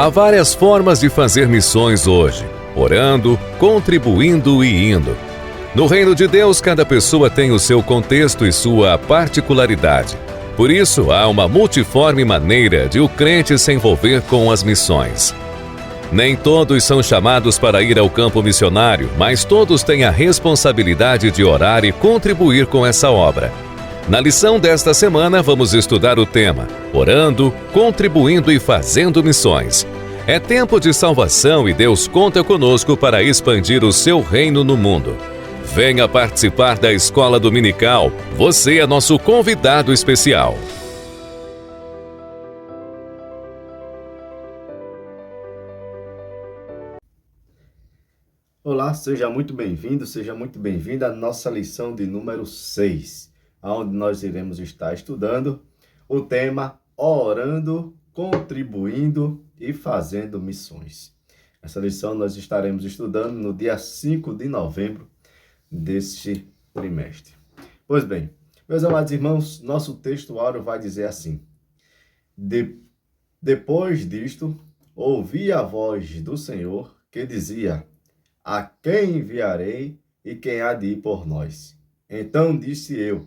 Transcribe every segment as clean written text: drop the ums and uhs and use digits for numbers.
Há várias formas de fazer missões hoje: orando, contribuindo e indo. No reino de Deus, cada pessoa tem o seu contexto e sua particularidade. Por isso, há uma multiforme maneira de o crente se envolver com as missões. Nem todos são chamados para ir ao campo missionário, mas todos têm a responsabilidade de orar e contribuir com essa obra. Na lição desta semana, vamos estudar o tema: orando, contribuindo e fazendo missões. É tempo de salvação e Deus conta conosco para expandir o seu reino no mundo. Venha participar da Escola Dominical. Você é nosso convidado especial. Olá, seja muito bem-vindo, seja muito bem-vinda à nossa lição de número 6, onde nós iremos estar estudando o tema orando, contribuindo e fazendo missões. Essa lição nós estaremos estudando no dia 5 de novembro deste trimestre. Pois bem, meus amados irmãos, nosso texto áureo vai dizer assim: Depois disto, ouvi a voz do Senhor que dizia: a quem enviarei e quem há de ir por nós? Então disse eu: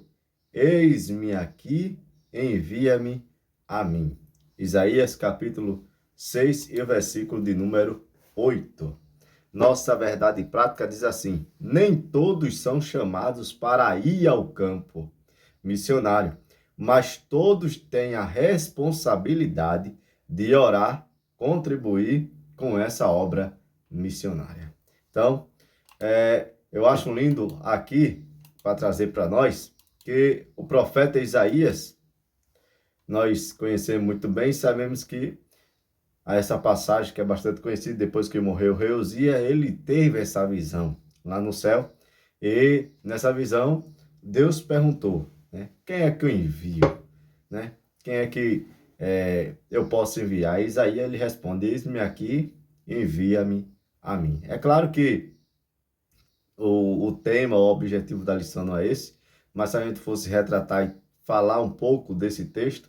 eis-me aqui, envia-me a mim. Isaías capítulo 6 e o versículo de número 8. Nossa verdade prática diz assim: nem todos são chamados para ir ao campo missionário, mas todos têm a responsabilidade de orar, contribuir com essa obra missionária. Então, eu acho lindo aqui, para trazer para nós, que o profeta Isaías, nós conhecemos muito bem, sabemos que essa passagem que é bastante conhecida, depois que morreu o rei Uzias, ele teve essa visão lá no céu, e nessa visão, Deus perguntou, né, quem é que eu envio? Né? Quem é que eu posso enviar? E Isaías ele responde: eis-me aqui, envia-me a mim. É claro que o tema, o objetivo da lição não é esse, mas se a gente fosse retratar e falar um pouco desse texto,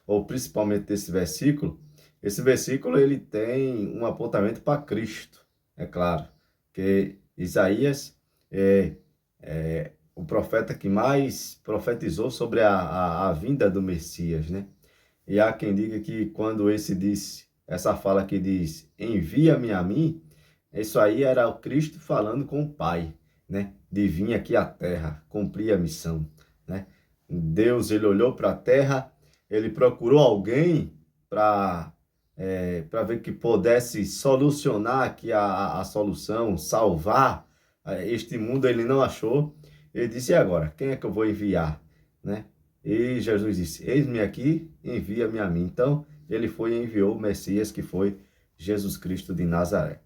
ou principalmente desse versículo, esse versículo ele tem um apontamento para Cristo. É claro que Isaías é o profeta que mais profetizou sobre a vinda do Messias, né? E há quem diga que quando essa fala que diz, envia-me a mim, isso aí era o Cristo falando com o Pai, né? De vir aqui à terra, cumprir a missão, né? Deus, ele olhou para a terra, ele procurou alguém para ver que pudesse solucionar aqui a solução, salvar este mundo, ele não achou. Ele disse: e agora, quem é que eu vou enviar, né? E Jesus disse: eis-me aqui, envia-me a mim. Então, ele foi e enviou o Messias, que foi Jesus Cristo de Nazaré.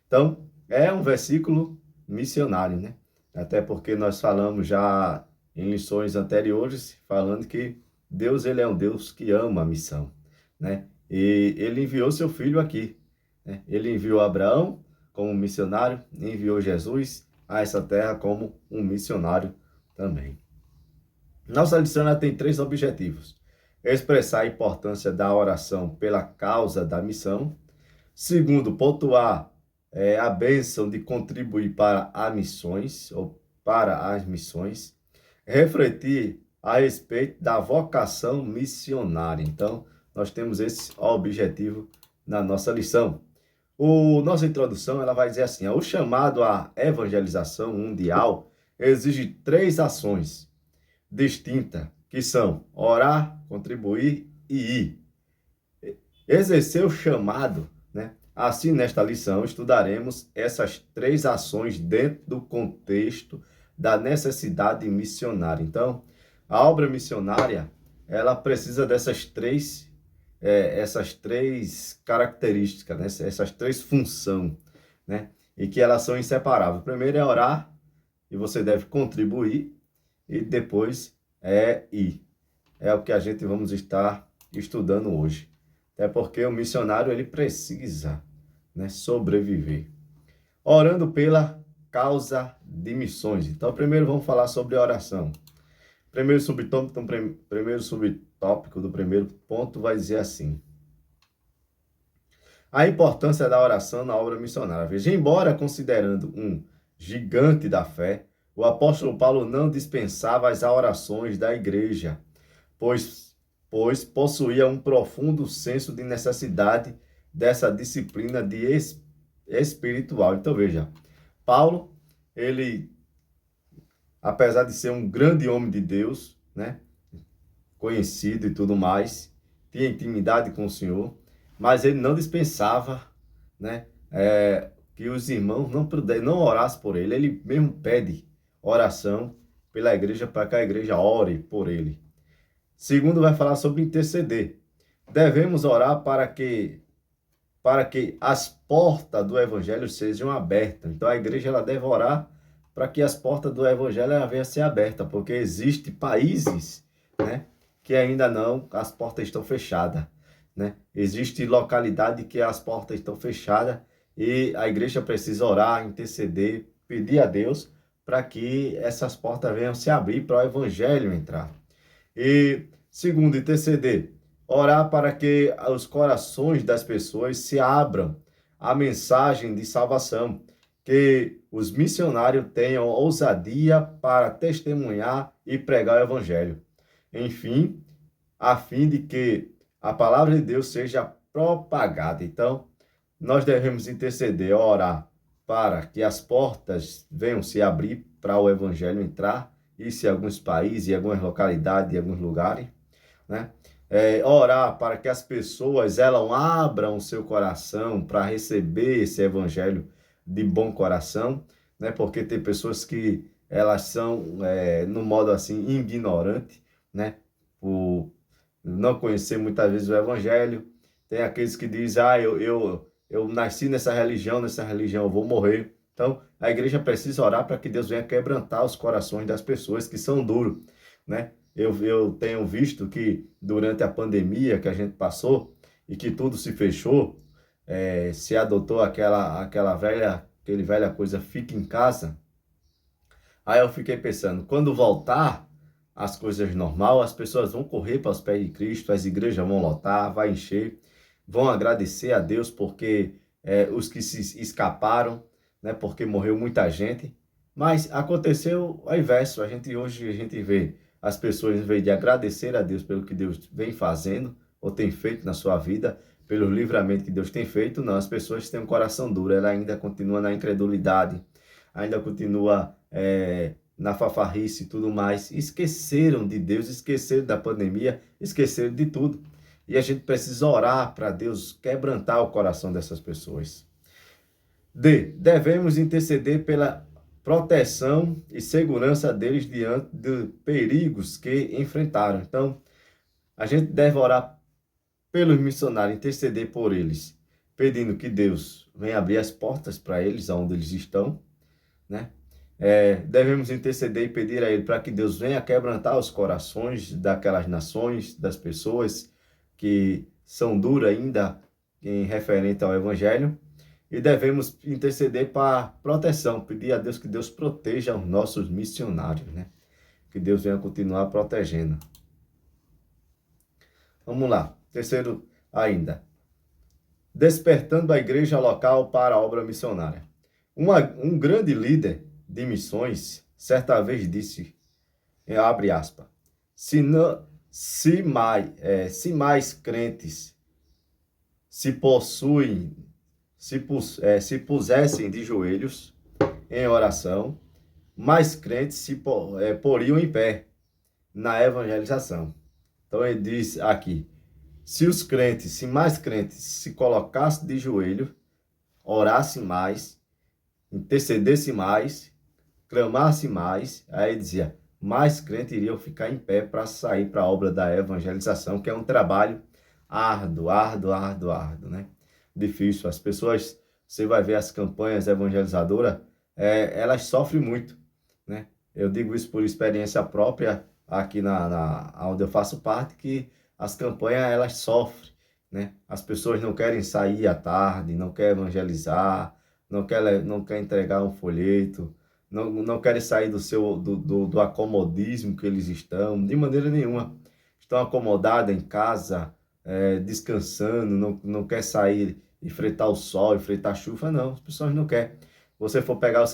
Então, é um versículo missionário, né? Até porque nós falamos já em lições anteriores, falando que Deus, ele é um Deus que ama a missão, né? E ele enviou seu filho aqui, né? Ele enviou Abraão como missionário, enviou Jesus a essa terra como um missionário também. Nossa lição ela tem 3 objetivos: expressar a importância da oração pela causa da missão. Segundo, pontuar a bênção de contribuir para as missões, ou para as missões. Refletir a respeito da vocação missionária. Então, nós temos esse objetivo na nossa lição. Nossa introdução ela vai dizer assim: o chamado à evangelização mundial exige 3 ações distintas, que são orar, contribuir e ir. Exercer o chamado, né? Assim, nesta lição, estudaremos essas 3 ações dentro do contexto da necessidade missionária. Então, a obra missionária, ela precisa dessas três características, né? Essas 3 funções, né? E que elas são inseparáveis. Primeiro é orar, e você deve contribuir, e depois é ir. É o que a gente vamos estar estudando hoje. Até porque o missionário ele precisa, né, sobreviver. Orando pela causa de missões. Então, primeiro vamos falar sobre oração. Primeiro subtópico do primeiro ponto vai dizer assim: A importância da oração na obra missionária. Veja, embora considerando um gigante da fé, o apóstolo Paulo não dispensava as orações da igreja, pois possuía um profundo senso de necessidade dessa disciplina espiritual. Então, veja, Paulo, ele, apesar de ser um grande homem de Deus, né, conhecido e tudo mais, tinha intimidade com o Senhor, mas ele não dispensava, né, que os irmãos não orassem por ele. Ele mesmo pede oração pela igreja para que a igreja ore por ele. Segundo, vai falar sobre interceder. Devemos orar para que as portas do evangelho sejam abertas. Então a igreja ela deve orar para que as portas do evangelho venham a ser abertas, porque existem países, né, que ainda não, as portas estão fechadas, né? Existe localidade que as portas estão fechadas e a igreja precisa orar, interceder, pedir a Deus para que essas portas venham se abrir para o evangelho entrar. E segundo, interceder, orar para que os corações das pessoas se abram à mensagem de salvação, que os missionários tenham ousadia para testemunhar e pregar o evangelho. Enfim, a fim de que a palavra de Deus seja propagada. Então, nós devemos interceder, orar para que as portas venham se abrir para o evangelho entrar, isso em alguns países, em algumas localidades, em alguns lugares, né? Orar para que as pessoas elas abram o seu coração para receber esse evangelho de bom coração, né? Porque tem pessoas que elas são, no modo assim, ignorante, né? Por não conhecer muitas vezes o evangelho. Tem aqueles que dizem, eu nasci nessa religião eu vou morrer. Então, a igreja precisa orar para que Deus venha quebrantar os corações das pessoas que são duros, né? Eu tenho visto que durante a pandemia que a gente passou e que tudo se fechou, se adotou aquela velha coisa, fica em casa. Aí eu fiquei pensando, quando voltar as coisas normal, as pessoas vão correr para os pés de Cristo, as igrejas vão lotar, vai encher, vão agradecer a Deus porque os que se escaparam, né, porque morreu muita gente, mas aconteceu o inverso. Hoje a gente vê as pessoas, em vez de agradecer a Deus pelo que Deus vem fazendo ou tem feito na sua vida, pelo livramento que Deus tem feito, não, as pessoas têm um coração duro, ela ainda continua na incredulidade, ainda continua na fafarrice e tudo mais, esqueceram de Deus, esqueceram da pandemia, esqueceram de tudo. E a gente precisa orar para Deus quebrantar o coração dessas pessoas. Devemos interceder pela proteção e segurança deles diante de perigos que enfrentaram. Então, a gente deve orar pelos missionários, interceder por eles, pedindo que Deus venha abrir as portas para eles, onde eles estão, né? Devemos interceder e pedir a Ele para que Deus venha quebrantar os corações daquelas nações, das pessoas que são duras ainda em referente ao Evangelho. E devemos interceder para proteção, pedir a Deus que Deus proteja os nossos missionários, né? Que Deus venha continuar protegendo. Vamos lá. Terceiro ainda. Despertando a igreja local para a obra missionária. Um grande líder de missões certa vez disse, abre aspas, se mais crentes se pusessem de joelhos em oração, mais crentes se poriam em pé na evangelização. Então ele diz aqui, se mais crentes se colocassem de joelho, orassem mais, intercedessem mais, clamassem mais, aí ele dizia, mais crentes iriam ficar em pé para sair para a obra da evangelização, que é um trabalho árduo, né? Difícil. As pessoas, você vai ver as campanhas evangelizadoras, elas sofrem muito, né? Eu digo isso por experiência própria aqui onde eu faço parte, que as campanhas elas sofrem, né? As pessoas não querem sair à tarde, não querem evangelizar, não quer entregar um folheto, não querem sair do acomodismo que eles estão, de maneira nenhuma. Estão acomodados em casa, descansando, não quer sair enfrentar o sol, enfrentar a chuva, não, as pessoas não querem. Você for pegar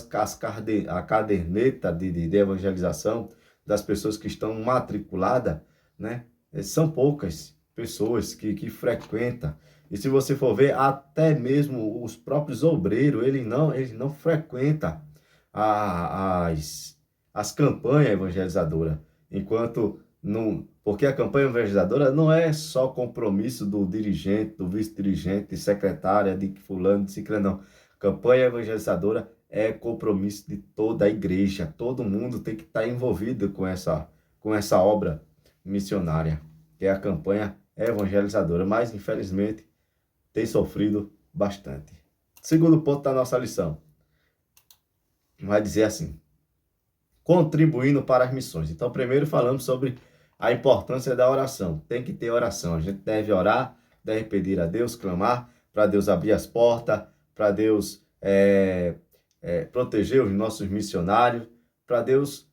a caderneta de evangelização das pessoas que estão matriculadas, né? São poucas pessoas que frequentam. E se você for ver, até mesmo os próprios obreiros, eles não frequentam as campanhas evangelizadoras. Enquanto não, porque a campanha evangelizadora não é só compromisso do dirigente, do vice-dirigente, de secretária, de fulano, de ciclano, não. Campanha evangelizadora é compromisso de toda a igreja. Todo mundo tem que estar envolvido com essa obra missionária, que é a campanha evangelizadora. Mas, infelizmente, tem sofrido bastante. Segundo ponto da nossa lição. Vai dizer assim: contribuindo para as missões. Então, primeiro falamos sobre a importância da oração. Tem que ter oração. A gente deve orar, deve pedir a Deus, clamar para Deus abrir as portas, para Deus proteger os nossos missionários, para Deus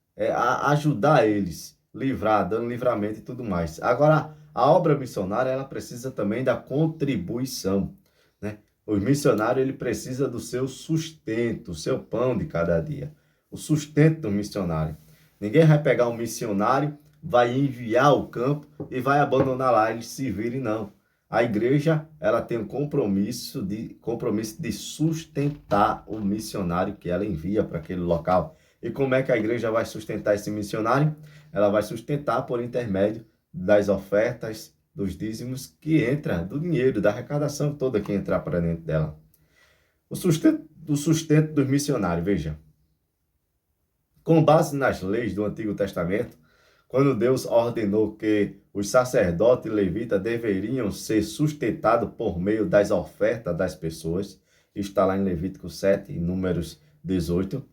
ajudar eles, livrar, dando livramento e tudo mais. Agora, a obra missionária, ela precisa também da contribuição, né? O missionário, ele precisa do seu sustento, o seu pão de cada dia. O sustento do missionário. Ninguém vai pegar um missionário, vai enviar ao campo e vai abandonar lá, eles se virem, não. A igreja, ela tem um compromisso de sustentar o missionário que ela envia para aquele local. E como é que a igreja vai sustentar esse missionário? Ela vai sustentar por intermédio das ofertas, dos dízimos que entra, do dinheiro, da arrecadação toda que entrar para dentro dela. O sustento dos missionários, veja. Com base nas leis do Antigo Testamento, quando Deus ordenou que os sacerdotes e levitas deveriam ser sustentados por meio das ofertas das pessoas, está lá em Levítico 7, em Números 18,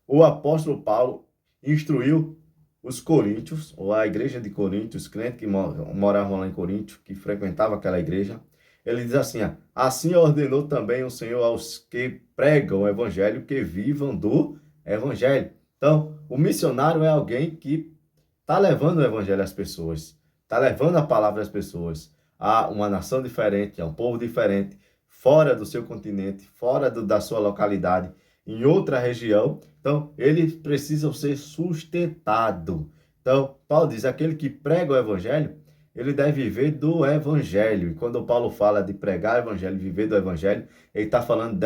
o apóstolo Paulo instruiu os coríntios, ou a igreja de Coríntios, os crentes que moravam lá em Corinto, que frequentavam aquela igreja. Ele diz assim: assim ordenou também o Senhor aos que pregam o evangelho, que vivam do evangelho. Então, o missionário é alguém que está levando o evangelho às pessoas, está levando a palavra às pessoas, a uma nação diferente, a um povo diferente, fora do seu continente, fora da sua localidade, em outra região. Então, eles precisam ser sustentados. Então, Paulo diz: aquele que prega o evangelho, ele deve viver do evangelho. E quando Paulo fala de pregar o evangelho, viver do evangelho, ele está falando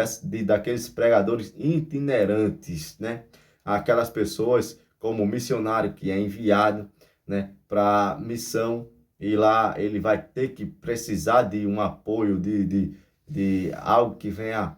daqueles pregadores itinerantes, né? Aquelas pessoas como missionário que é enviado, né, para missão, e lá ele vai ter que precisar de um apoio, de algo que venha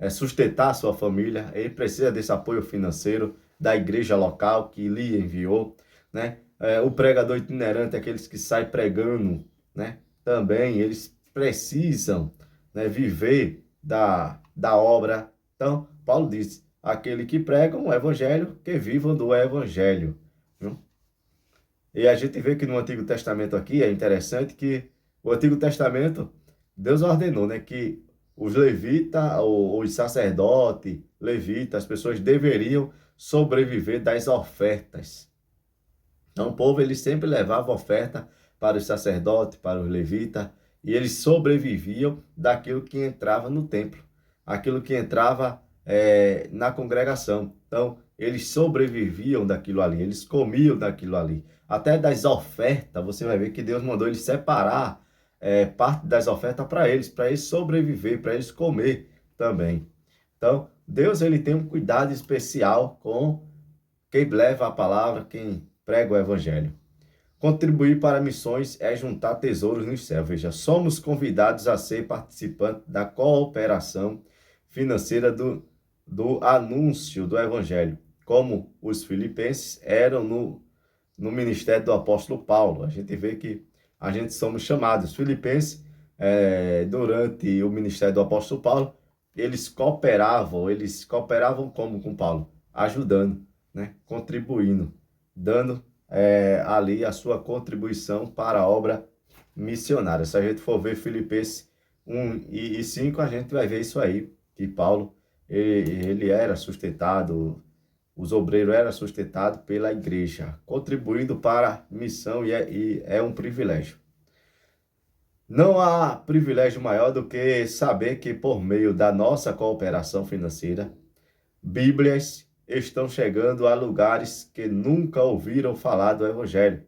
sustentar a sua família. Ele precisa desse apoio financeiro da igreja local que lhe enviou, né? O pregador itinerante, aqueles que saem pregando, né? Também eles precisam, né, viver da obra. Então, Paulo diz: aquele que prega o evangelho, que vivam do evangelho. Viu? E a gente vê que no Antigo Testamento aqui, é interessante que o Antigo Testamento, Deus ordenou, né, que os levitas, os sacerdotes, levitas, as pessoas deveriam sobreviver das ofertas. Então, o povo, ele sempre levava oferta para os sacerdotes, para os levitas, e eles sobreviviam daquilo que entrava no templo, aquilo que entrava na congregação. Então, eles sobreviviam daquilo ali, eles comiam daquilo ali. Até das ofertas, você vai ver que Deus mandou eles separar parte das ofertas para eles sobreviver, para eles comer também. Então, Deus, ele tem um cuidado especial com quem leva a palavra, quem prega o evangelho. Contribuir para missões é juntar tesouros no céu. Veja, somos convidados a ser participantes da cooperação financeira do anúncio do evangelho, como os filipenses eram no ministério do apóstolo Paulo. A gente vê que a gente somos chamados. Os filipenses, durante o ministério do apóstolo Paulo, eles cooperavam como com Paulo? Ajudando, né? Contribuindo, dando ali a sua contribuição para a obra missionária. Se a gente for ver Filipenses 1 e 5, a gente vai ver isso aí, que Paulo, ele era sustentado, os obreiros eram sustentados pela igreja, contribuindo para a missão, e é um privilégio. Não há privilégio maior do que saber que, por meio da nossa cooperação financeira, Bíblias estão chegando a lugares que nunca ouviram falar do Evangelho.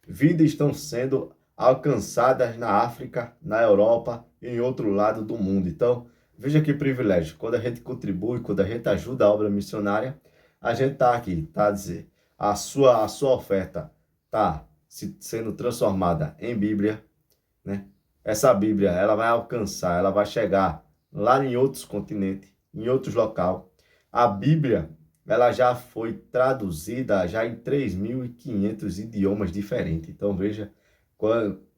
Vidas estão sendo alcançadas na África, na Europa e em outro lado do mundo. Então, veja que privilégio. Quando a gente contribui, quando a gente ajuda a obra missionária, a gente está aqui, tá a dizer, a sua oferta está sendo transformada em Bíblia, né? Essa Bíblia, ela vai alcançar, ela vai chegar lá em outros continentes, em outros locais. A Bíblia, ela já foi traduzida já em 3.500 idiomas diferentes. Então, veja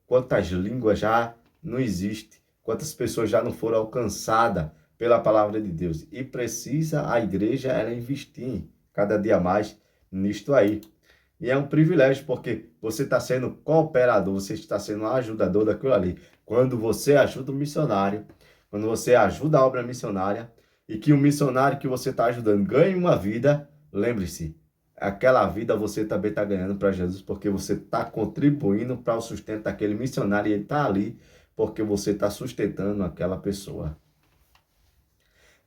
quantas línguas já não existem, quantas pessoas já não foram alcançadas pela palavra de Deus. E precisa a igreja ela investir cada dia mais nisto aí. E é um privilégio, porque você está sendo cooperador, você está sendo ajudador daquilo ali. Quando você ajuda o missionário, quando você ajuda a obra missionária, e que o missionário que você está ajudando ganhe uma vida, lembre-se, aquela vida você também está ganhando para Jesus, porque você está contribuindo para o sustento daquele missionário, e ele está ali porque você está sustentando aquela pessoa.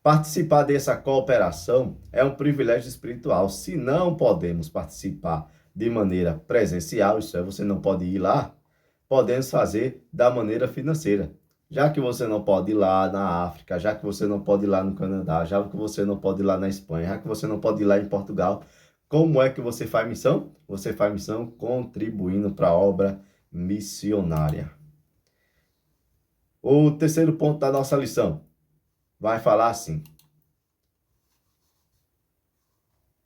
Participar dessa cooperação é um privilégio espiritual. Se não podemos participar de maneira presencial, isso é, você não pode ir lá, podemos fazer da maneira financeira. Já que você não pode ir lá na África, já que você não pode ir lá no Canadá, já que você não pode ir lá na Espanha, já que você não pode ir lá em Portugal, como é que você faz missão? Você faz missão contribuindo para a obra missionária. O terceiro ponto da nossa lição vai falar assim: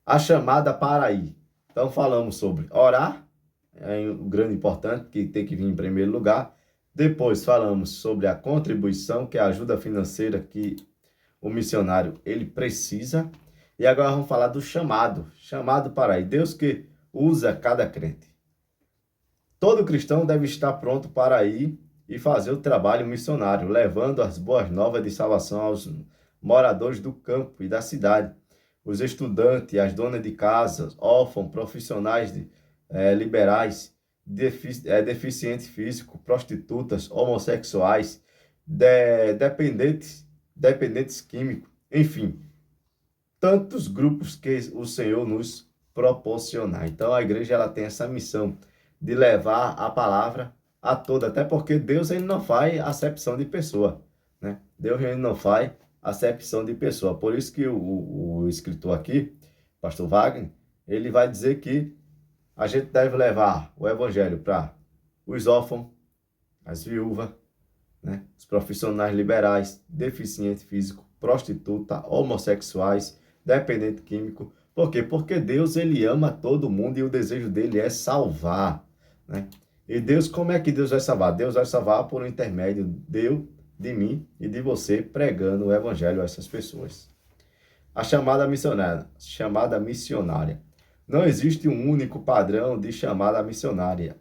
a chamada para ir. Então falamos sobre orar, é um grande importante que tem que vir em primeiro lugar. Depois falamos sobre a contribuição, que é a ajuda financeira que o missionário ele precisa. E agora vamos falar do chamado para ir. Deus que usa cada crente. Todo cristão deve estar pronto para ir e fazer o trabalho missionário, levando as boas novas de salvação aos moradores do campo e da cidade, os estudantes, as donas de casa, órfãos, profissionais liberais, deficientes físicos, prostitutas, homossexuais, dependentes químicos, enfim, tantos grupos que o Senhor nos proporcionar. Então a igreja ela tem essa missão de levar a palavra a toda, até porque Deus ele não faz acepção de pessoa, né? Deus ele não faz acepção de pessoa. Por isso que o escritor aqui, pastor Wagner, ele vai dizer que a gente deve levar o evangelho para os órfãos, as viúvas, né? Os profissionais liberais, deficiente físico, prostituta, homossexuais, dependente químico. Por quê? Porque Deus ele ama todo mundo e o desejo dele é salvar, né? E Deus, como é que Deus vai salvar? Deus vai salvar por um intermédio de mim e de você pregando o evangelho a essas pessoas. A chamada missionária. Não existe um único padrão de chamada missionária.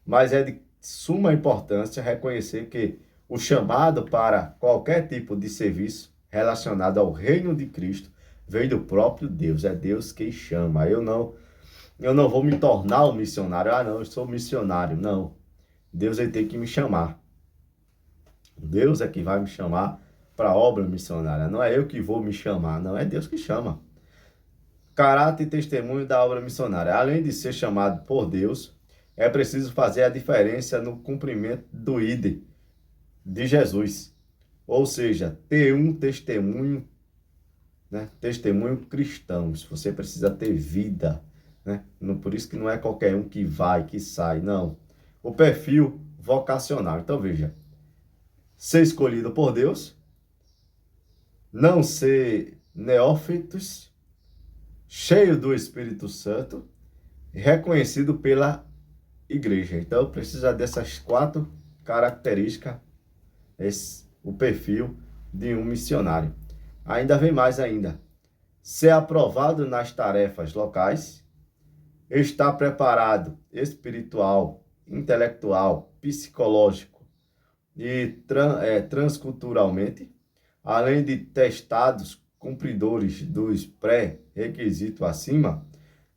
Mas é de suma importância reconhecer que o chamado para qualquer tipo de serviço relacionado ao reino de Cristo vem do próprio Deus. É Deus quem chama. Eu não vou me tornar um missionário. Ah, não, eu sou missionário. Não. Deus ele tem que me chamar. Deus é que vai me chamar para a obra missionária. Não é eu que vou me chamar. Não, é Deus que chama. Caráter e testemunho da obra missionária. Além de ser chamado por Deus, é preciso fazer a diferença no cumprimento do ID de Jesus. Ou seja, ter um testemunho, né? Testemunho cristão. Você precisa ter vida, né? Por isso que não é qualquer um que vai, que sai, não. O perfil vocacional. Então veja, ser escolhido por Deus, não ser neófitos, cheio do Espírito Santo, reconhecido pela igreja. Então precisa dessas 4 características, o perfil de um missionário. Ainda vem mais ainda. Ser aprovado nas tarefas locais, estar preparado espiritual, intelectual, psicológico e transculturalmente, além de testados cumpridores dos pré-requisitos acima.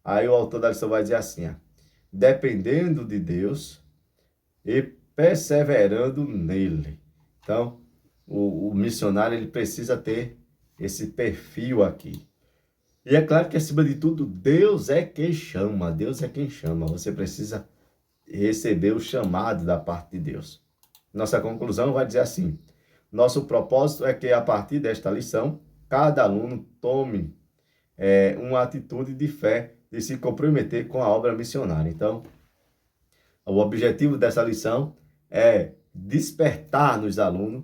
Aí o autor da lição vai dizer assim, dependendo de Deus e perseverando nele. Então, o missionário ele precisa ter esse perfil aqui. E é claro que, acima de tudo, Deus é quem chama. Deus é quem chama. Você precisa receber o chamado da parte de Deus. Nossa conclusão vai dizer assim: nosso propósito é que, a partir desta lição, cada aluno tome uma atitude de fé, de se comprometer com a obra missionária. Então, o objetivo dessa lição é despertar nos alunos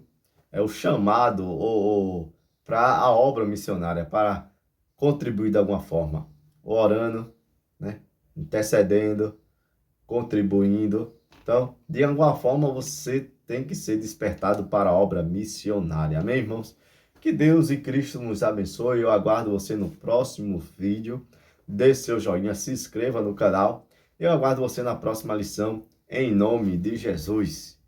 o chamado para a obra missionária, para contribuir de alguma forma, orando, né, intercedendo, contribuindo. Então, de alguma forma, você tem que ser despertado para a obra missionária. Amém, irmãos? Que Deus e Cristo nos abençoe. Eu aguardo você no próximo vídeo. Dê seu joinha, se inscreva no canal. Eu aguardo você na próxima lição, em nome de Jesus.